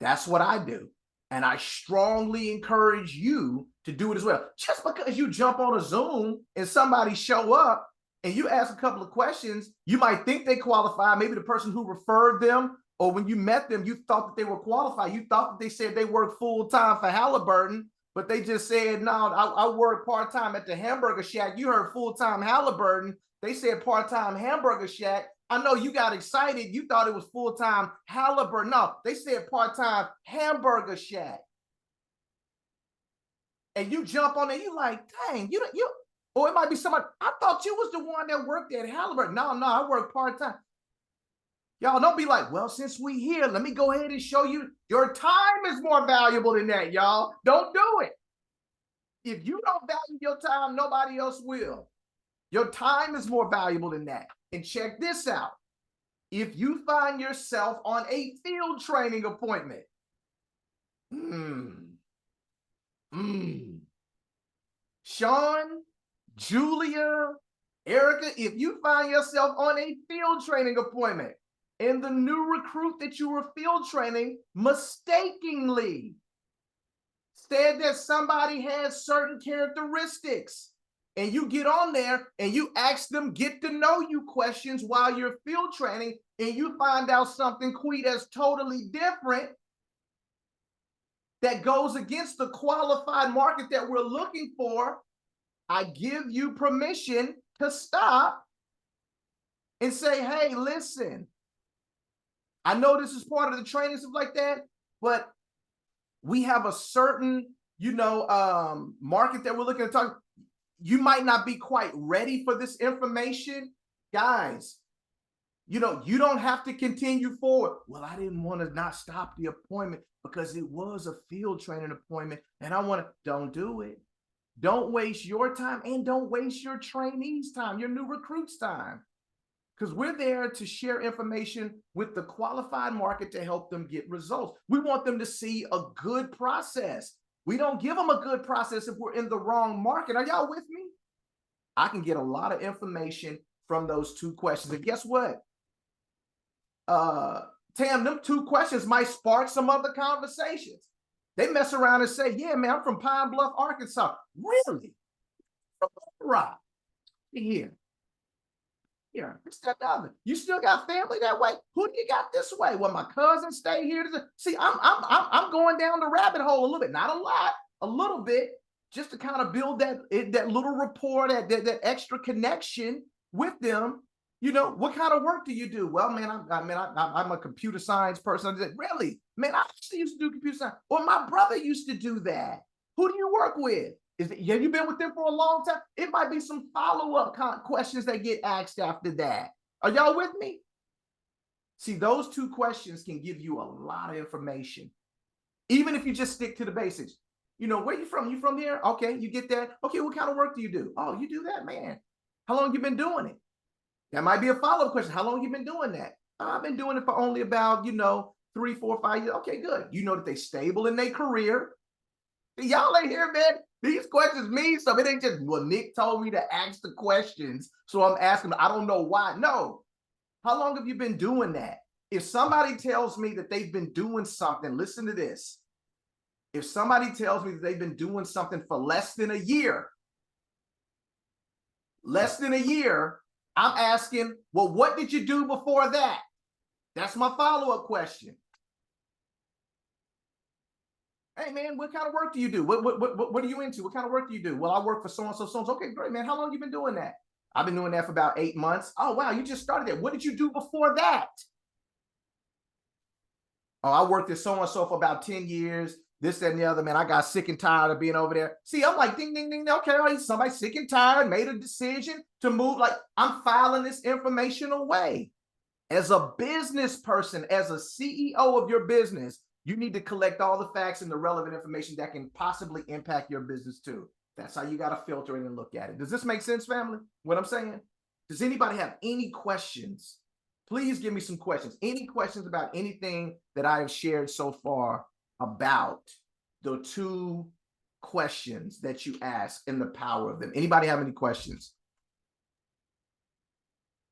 That's what I do. And I strongly encourage you to do it as well. Just because you jump on a Zoom and somebody show up and you ask a couple of questions, you might think they qualify. Maybe the person who referred them, or when you met them, you thought that they were qualified. You thought that they said they work full-time for Halliburton, but they just said, no, I work part-time at the Hamburger Shack. You heard full-time Halliburton. They said part-time Hamburger Shack. I know you got excited. You thought it was full-time Halliburton. No, they said part-time Hamburger Shack. And you jump on it, you like, dang, you, or it might be somebody, I thought you was the one that worked at Halliburton. No, I work part-time. Y'all don't be like, well, since we here, let me go ahead and show you your time is more valuable than that, y'all. Don't do it. If you don't value your time, nobody else will. Your time is more valuable than that. And check this out. If you find yourself on a field training appointment, Sean, Julia, Erica, if you find yourself on a field training appointment and the new recruit that you were field training mistakenly said that somebody has certain characteristics, and you get on there and you ask them get to know you questions while you're field training, and you find out something that's totally different, that goes against the qualified market that we're looking for, I give you permission to stop and say, hey, listen, I know this is part of the training, stuff like that, but we have a certain, market that we're looking to talk. You might not be quite ready for this information. Guys, you don't have to continue forward. Well, I didn't want to not stop the appointment because it was a field training appointment and don't do it. Don't waste your time, and don't waste your trainees' time, your new recruits' time. Because we're there to share information with the qualified market to help them get results. We want them to see a good process. We don't give them a good process if we're in the wrong market. Are y'all with me? I can get a lot of information from those two questions. And guess what? Tam, them two questions might spark some other conversations. They mess around and say, yeah, man, I'm from Pine Bluff, Arkansas. Really? From Rock. Here. Here, it's that other. You still got family that way? Who do you got this way? Well, my cousins stay here. See, I'm going down the rabbit hole a little bit, not a lot, a little bit, just to kind of build that little rapport, that extra connection with them. What kind of work do you do? Well, man, I'm a computer science person. I said, really? Man, I actually used to do computer science. Well, my brother used to do that. Who do you work with? Have you been with them for a long time? It might be some follow-up questions that get asked after that. Are y'all with me? See, those two questions can give you a lot of information, even if you just stick to the basics. Where you from? You from here? Okay, you get that. Okay, what kind of work do you do? Oh, you do that, man. How long you been doing it? That might be a follow-up question. How long you been doing that? I've been doing it for only about, 3, 4, 5 years. Okay, good. You know that they stable in their career. Y'all ain't here, man. These questions mean something. It ain't just, well, Nick told me to ask the questions, so I'm asking. I don't know why. No. How long have you been doing that? If somebody tells me that they've been doing something, listen to this. If somebody tells me that they've been doing something for less than a year, I'm asking, well, what did you do before that? That's my follow-up question. Hey man, what kind of work do you do? What are you into? What kind of work do you do? Well, I work for so and so, so and so. Okay, great, man. How long you been doing that? I've been doing that for about 8 months. Oh wow, you just started that. What did you do before that? Oh, I worked at so and so for about 10 years. This, that, and the other, man. I got sick and tired of being over there. See, I'm like, ding, ding, ding. Okay, all right, somebody sick and tired, made a decision to move. Like, I'm filing this information away. As a business person, as a CEO of your business, you need to collect all the facts and the relevant information that can possibly impact your business too. That's how you got to filter it and look at it. Does this make sense, family? What I'm saying? Does anybody have any questions? Please give me some questions. Any questions about anything that I have shared so far about the two questions that you ask and the power of them? Anybody have any questions?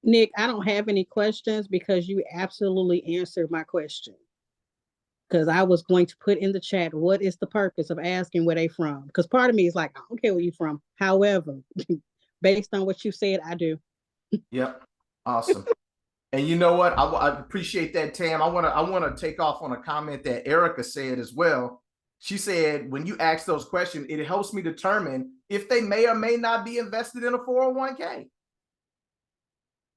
Nick, I don't have any questions because you absolutely answered my question. Because I was going to put in the chat, what is the purpose of asking where they from? Because part of me is like, I don't care where you from. However, based on what you said, I do. Yep. Awesome. And you know what? I appreciate that, Tam. I want to take off on a comment that Erica said as well. She said, when you ask those questions, it helps me determine if they may or may not be invested in a 401k.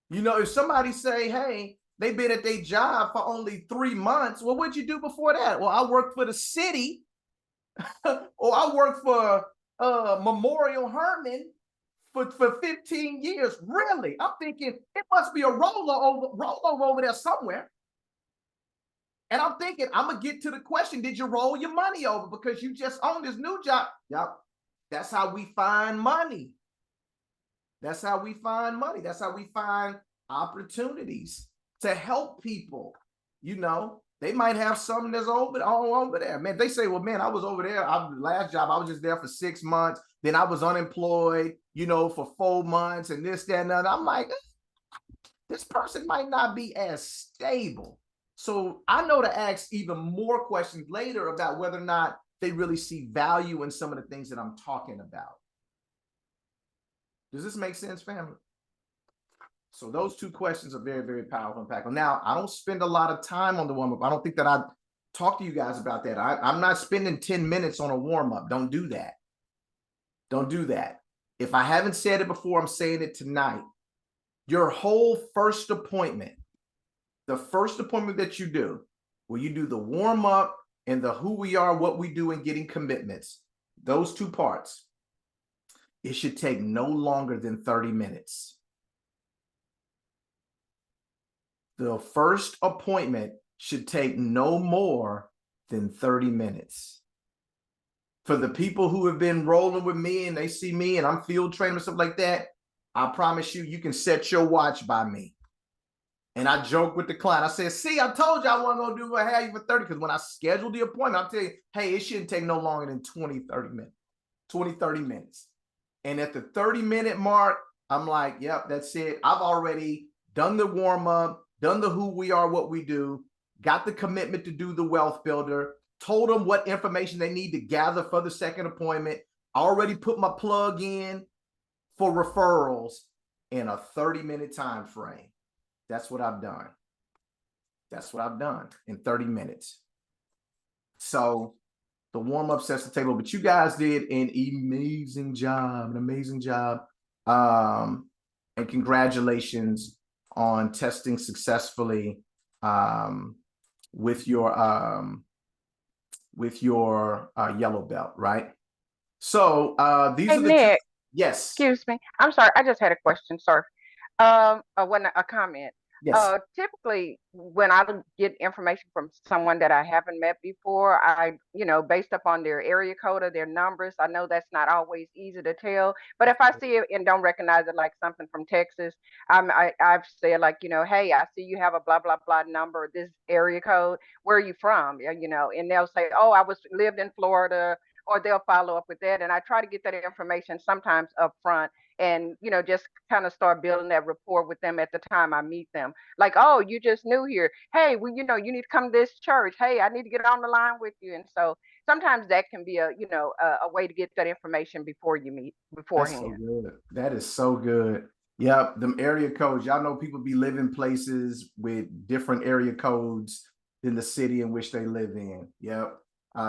You know, if somebody say, hey, they've been at their job for only 3 months. Well, what'd you do before that? Well, I worked for the city or I worked for Memorial Hermann for 15 years. Really? I'm thinking it must be a rollover over there somewhere. And I'm thinking, I'm going to get to the question, did you roll your money over because you just owned this new job? Yep. That's how we find money. That's how we find money. That's how we find opportunities to help people. You know, they might have something that's all over there. Man, they say, well, man, I was over there. Last job, I was just there for 6 months. Then I was unemployed, you know, for 4 months and this, that, and that. I'm like, this person might not be as stable. So I know to ask even more questions later about whether or not they really see value in some of the things that I'm talking about. Does this make sense, family? So those two questions are very, very powerful and impactful. Now, I don't spend a lot of time on the warm-up. I don't think that I talk to you guys about that. I'm not spending 10 minutes on a warm-up. Don't do that. Don't do that. If I haven't said it before, I'm saying it tonight. Your whole first appointment, the first appointment that you do, where you do the warm-up and the who we are, what we do, and getting commitments, those two parts, it should take no longer than 30 minutes. The first appointment should take no more than 30 minutes. For the people who have been rolling with me and they see me and I'm field training and stuff like that, I promise you, you can set your watch by me. And I joke with the client. I said, see, I told you I wasn't going to do what I had you for 30, because when I scheduled the appointment, I'll tell you, hey, it shouldn't take no longer than 20, 30 minutes. And at the 30-minute mark, I'm like, yep, that's it. I've already done the warm up, done the who we are, what we do, got the commitment to do the wealth builder, told them what information they need to gather for the second appointment, already put my plug in for referrals in a 30-minute time frame. That's what I've done. That's what I've done in 30 minutes. So the warm-up sets the table, but you guys did an amazing job, and congratulations on testing successfully with your yellow belt, right? So these Hey, are the Nick, yes, excuse me. I'm sorry. I just had a question, sir. A comment. yes. Typically, when I get information from someone that I haven't met before, based upon their area code or their numbers, I know that's not always easy to tell. But if I see it and don't recognize it, like something from Texas, I've said like, hey, I see you have a blah blah blah number, this area code. Where are you from? And they'll say, oh, lived in Florida, or they'll follow up with that. And I try to get that information sometimes up front and just kind of start building that rapport with them at the time I meet them. Like, oh, you just new here. Hey, well, you need to come to this church. Hey, I need to get on the line with you. And so sometimes that can be a way to get that information before you meet beforehand. That's so good. That is so good. Yep, them area codes. Y'all know people be living places with different area codes than the city in which they live in. Yep.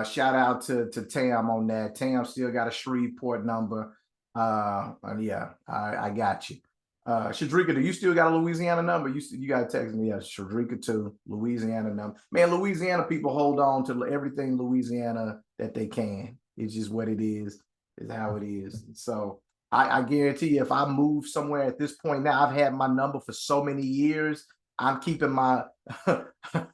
Shout out to Tam on that. Tam still got a Shreveport number. And yeah, I got you. Shadrika, do you still got a Louisiana number? You got to text me. Yeah, Shadrika too, Louisiana number. Man, Louisiana people hold on to everything Louisiana that they can. It's just what it is how it is. So I guarantee you, if I move somewhere at this point now, I've had my number for so many years. I'm keeping my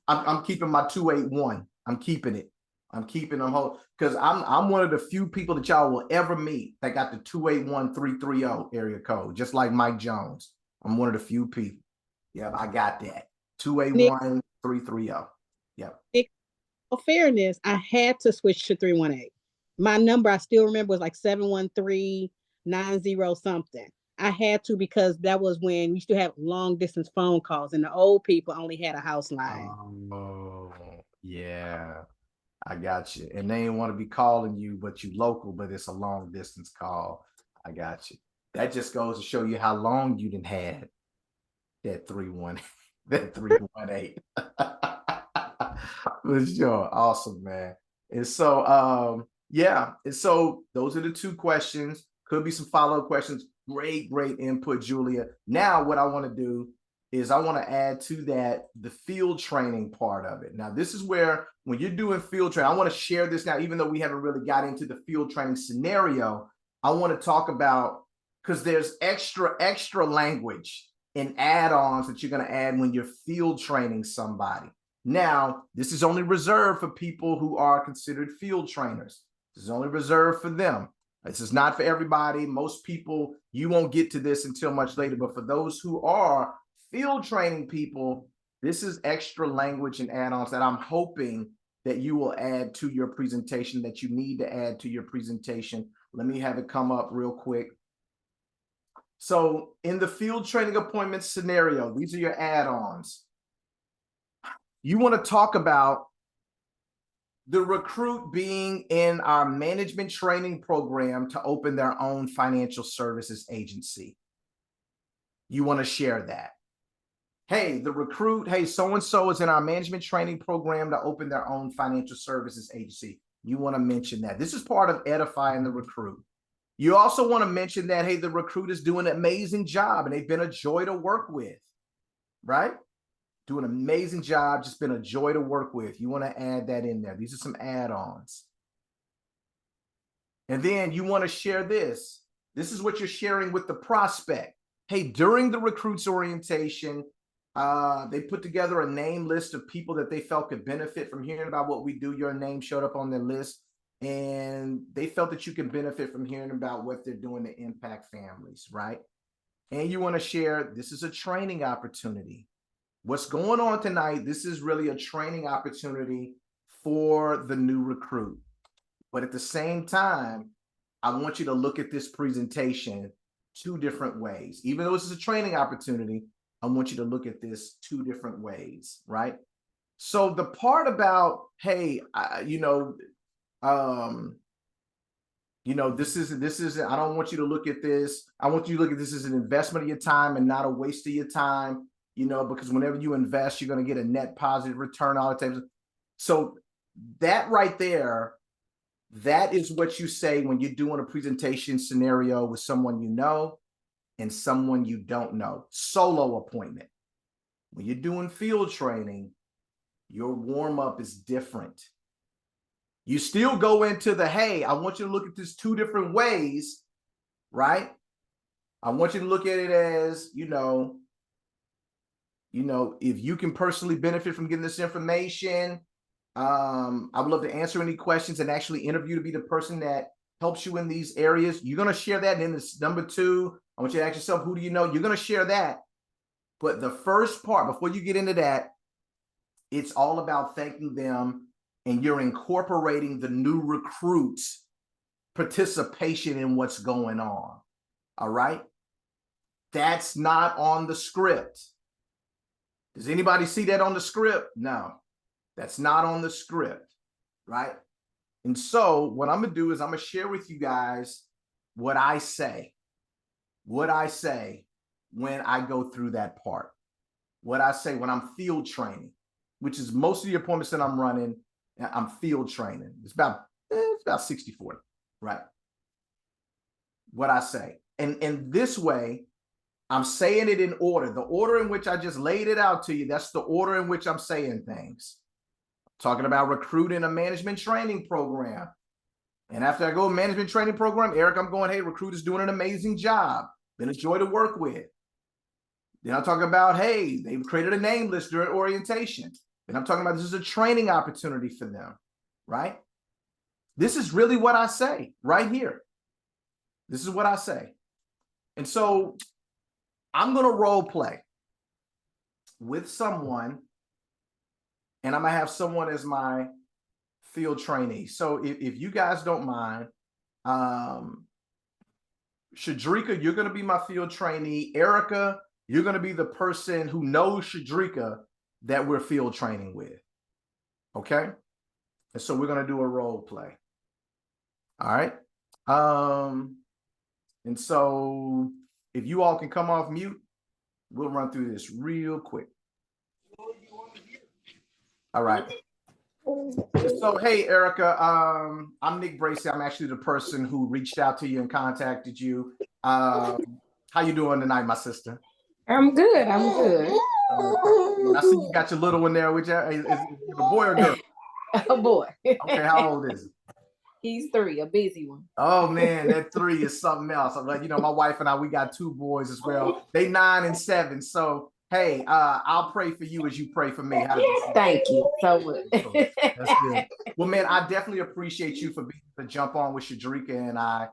I'm keeping my 281. I'm keeping it. I'm keeping them whole because I'm one of the few people that y'all will ever meet that got the 281-330 area code, just like Mike Jones. I'm one of the few people. Yep, I got that. 281-330. Yep. For fairness, I had to switch to 318. My number I still remember was like 713-90 something. I had to because that was when we used to have long distance phone calls and the old people only had a house line. Oh, yeah. I got you. And they ain't want to be calling you, but you local, but it's a long distance call. I got you. That just goes to show you how long you done had that 318. That 318. For sure. Awesome, man. And so yeah, and so those are the two questions. Could be some follow-up questions. Great input, Julia. Now what I want to do is I want to add to that the field training part of it. Now, this is where when you're doing field training, I want to share this now, even though we haven't really got into the field training scenario. I want to talk about, because there's extra language and add-ons that you're going to add when you're field training somebody. Now, this is only reserved for people who are considered field trainers. This is only reserved for them. This is not for everybody. Most people, you won't get to this until much later, but for those who are field training people, this is extra language and add-ons that I'm hoping that you will add to your presentation, that you need to add to your presentation. Let me have it come up real quick. So in the field training appointment scenario, these are your add-ons. You want to talk about the recruit being in our management training program to open their own financial services agency. You want to share that. Hey, the recruit, hey, so-and-so is in our management training program to open their own financial services agency. You want to mention that. This is part of edifying the recruit. You also want to mention that, hey, the recruit is doing an amazing job and they've been a joy to work with, right? Doing an amazing job, just been a joy to work with. You want to add that in there. These are some add-ons. And then you want to share this. This is what you're sharing with the prospect. Hey, during the recruit's orientation, they put together a name list of people that they felt could benefit from hearing about what we do. Your name showed up on their list, and they felt that you can benefit from hearing about what they're doing to impact families, right? And you want to share, this is a training opportunity. What's going on tonight, this is really a training opportunity for the new recruit. But at the same time, I want you to look at this presentation two different ways. Even though this is a training opportunity, I want you to look at this two different ways, right? So the part about, hey, this is, I don't want you to look at this. I want you to look at this as an investment of your time and not a waste of your time, because whenever you invest, you're going to get a net positive return, all the time. So that right there, that is what you say when you're doing a presentation scenario with someone you know and someone you don't know. Solo appointment. When you're doing field training, your warm-up is different. You still go into the, hey, I want you to look at this two different ways, right? I want you to look at it as, if you can personally benefit from getting this information, I would love to answer any questions and actually interview to be the person that helps you in these areas. You're going to share that. And then this number two, I want you to ask yourself, who do you know? You're going to share that. But the first part, before you get into that, it's all about thanking them, and you're incorporating the new recruits' participation in what's going on. All right? That's not on the script. Does anybody see that on the script? No, that's not on the script, right? And so what I'm going to do is I'm going to share with you guys what I say when I go through that part, what I say when I'm field training, which is most of the appointments that I'm running. I'm field training. It's about 60-40, right? What I say. And this way, I'm saying it in order. The order in which I just laid it out to you, that's the order in which I'm saying things. Talking about recruiting a management training program. And after I go management training program, Eric, I'm going, hey, recruit is doing an amazing job. Been a joy to work with. Then I'm talking about, hey, they've created a name list during orientation. And I'm talking about this is a training opportunity for them, right? This is really what I say right here. This is what I say. And so I'm going to role play with someone, and I'm going to have someone as my field trainee. So if you guys don't mind, Shadrika, you're going to be my field trainee. Erica, you're going to be the person who knows Shadrika that we're field training with. Okay? And so we're going to do a role play. All right? And so if you all can come off mute, we'll run through this real quick. All right. So, hey, Erica, I'm Nick Bracey. I'm actually the person who reached out to you and contacted you. How you doing tonight, my sister? I'm good. I'm good. I see you got your little one there with you. Is it a boy or girl? A boy. Okay, how old is he? He's 3, a busy one. Oh man, that 3 is something else. I'm like, my wife and I, we got 2 boys as well. They 9 and 7. So hey, I'll pray for you as you pray for me. Thank you so much. That's good. Well, man, I definitely appreciate you for being able to jump on with Shadrika and I.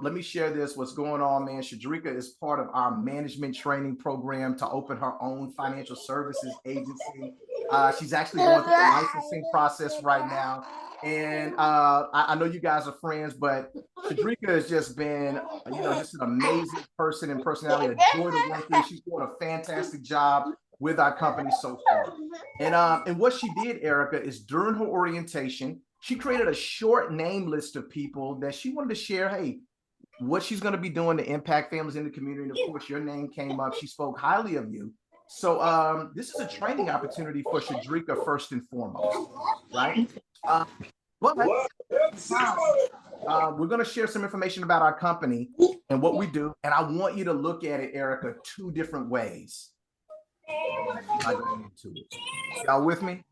Let me share this. What's going on, man? Shadrika is part of our management training program to open her own financial services agency. She's actually going through the licensing process right now. And I know you guys are friends, but Shadrika has just been, just an amazing person and personality, a joy to work with. She's doing a fantastic job with our company so far. And what she did, Erica, is during her orientation, she created a short name list of people that she wanted to share, hey, what she's going to be doing to impact families in the community. And of course, your name came up. She spoke highly of you. So this is a training opportunity for Shadrika first and foremost, right? But we're going to share some information about our company and what we do. And I want you to look at it, Erica, 2 different ways. Y'all with me?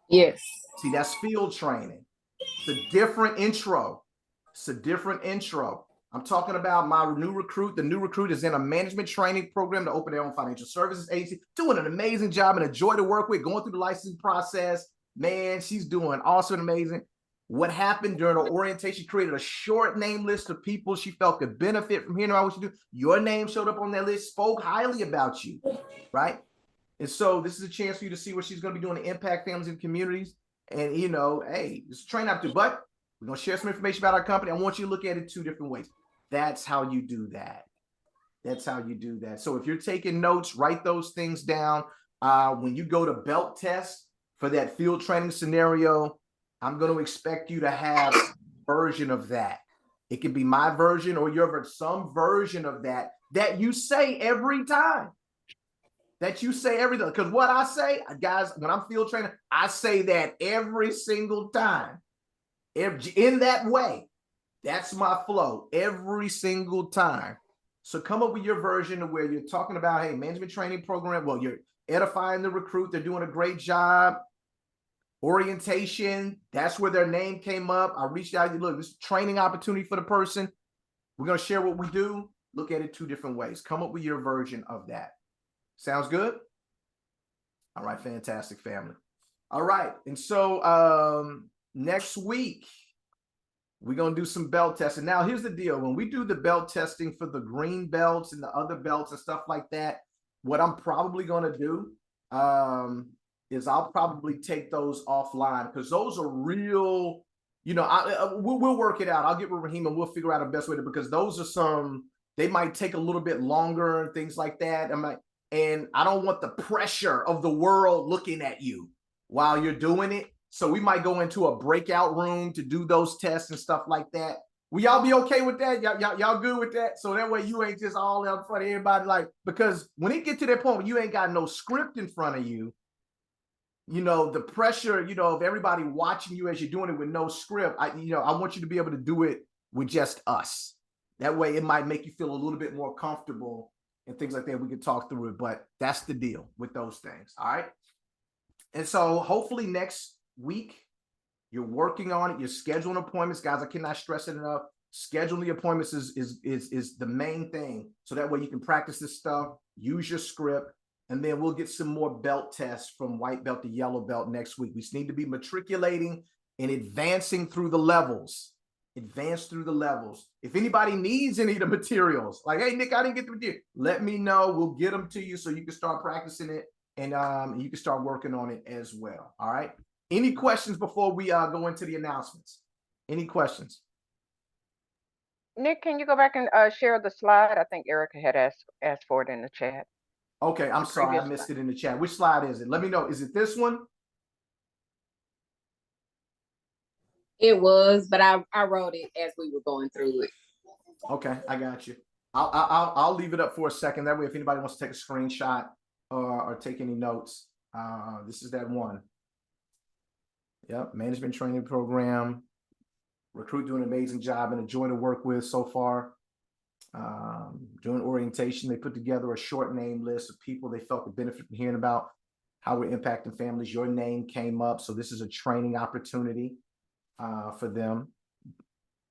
Yes. See, that's field training. It's a different intro. It's a different intro. I'm talking about my new recruit. The new recruit is in a management training program to open their own financial services agency, doing an amazing job and a joy to work with, going through the licensing process. Man, she's doing awesome and amazing. What happened during her orientation, she created a short name list of people she felt could benefit from hearing about what you do. Your name showed up on that list, spoke highly about you, right? And so this is a chance for you to see what she's going to be doing to impact families and communities. And, hey, it's a train up to, but we're going to share some information about our company. I want you to look at it 2 different ways. That's how you do that. That's how you do that. So if you're taking notes, write those things down. When you go to belt test for that field training scenario, I'm going to expect you to have a version of that. It could be my version or your some version of that you say every time. That you say everything. Because what I say, guys, when I'm field training, I say that every single time. In that way. That's my flow every single time. So come up with your version of where you're talking about, hey, management training program. Well, you're edifying the recruit. They're doing a great job. Orientation. That's where their name came up. I reached out. Look, this is a training opportunity for the person. We're going to share what we do. Look at it 2 different ways. Come up with your version of that. Sounds good? All right. Fantastic, family. All right. And so next week, we're going to do some belt testing. Now, here's the deal. When we do the belt testing for the green belts and the other belts and stuff like that, what I'm probably going to do is I'll probably take those offline because those are real, we'll work it out. I'll get with Raheem and we'll figure out a best way to, because those are they might take a little bit longer and things like that. And I don't want the pressure of the world looking at you while you're doing it. So we might go into a breakout room to do those tests and stuff like that. Will y'all be okay with that? Y'all good with that? So that way you ain't just all out in front of everybody. Because when it get to that point where you ain't got no script in front of you, you know, the pressure, you know, of everybody watching you as you're doing it with no script. I want you to be able to do it with just us. That way it might make you feel a little bit more comfortable and things like that. We can talk through it, but that's the deal with those things. All right. And so hopefully next week you're working on it. You're scheduling appointments, guys. I cannot stress it enough. Scheduling the appointments is the main thing. So that way you can practice this stuff, use your script, and then we'll get some more belt tests from white belt to yellow belt next week. We just need to be matriculating and advancing through the levels. Advance through the levels. If anybody needs any of the materials, like, hey, Nick, I didn't get the material, let me know. We'll get them to you so you can start practicing it, and you can start working on it as well. All right. Any questions before we go into the announcements? Any questions? Nick, can you go back and share the slide? I think Erica had asked for it in the chat. Okay, I'm sorry, I Previous missed slide. it in the chat. Which slide is it? Let me know. Is it this one? It was, but I wrote it as we were going through it. Okay, I got you. I'll leave it up for a second. That way, if anybody wants to take a screenshot or take any notes, this is that one. Yep, management training program. Recruit doing an amazing job and a joy to work with so far. During orientation, they put together a short name list of people they felt would benefit from hearing about how we're impacting families. Your name came up, so this is a training opportunity for them.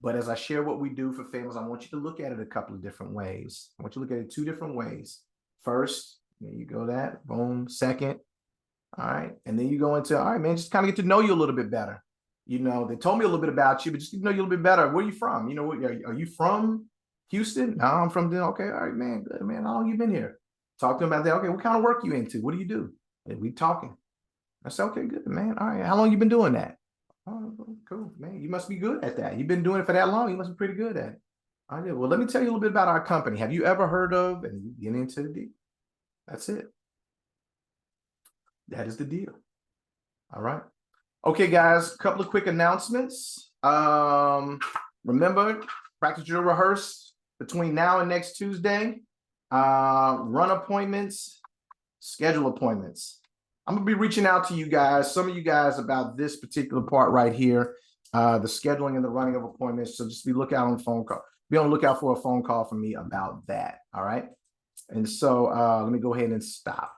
But as I share what we do for families, I want you to look at it a couple of different ways. I want you to look at it 2 different ways. First, there you go, that boom. Second, all right, and then you go into, all right, man, just kind of get to know you a little bit better. You know, they told me a little bit about you, but just to know you a little bit better. Where are you from? You know, are you from Houston? No, I'm from. Okay, all right, man, good, man. How long you been here? Talk to them about that. Okay, what kind of work you into? What do you do? And we talking. I said, okay, good, man. All right, how long you been doing that? Oh, cool, man. You must be good at that. You've been doing it for that long. You must be pretty good at it. I did. Well, let me tell you a little bit about our company. Have you ever heard of? And you get into the deal. That's it. That is the deal. All right. Okay, guys, a couple of quick announcements. Remember, practice, drill, rehearse between now and next Tuesday. Run appointments, schedule appointments. I'm gonna be reaching out to you guys, some of you guys, about this particular part right here, the scheduling and the running of appointments. So just be on the phone call. Be on the lookout for a phone call from me about that. All right. And so let me go ahead and stop.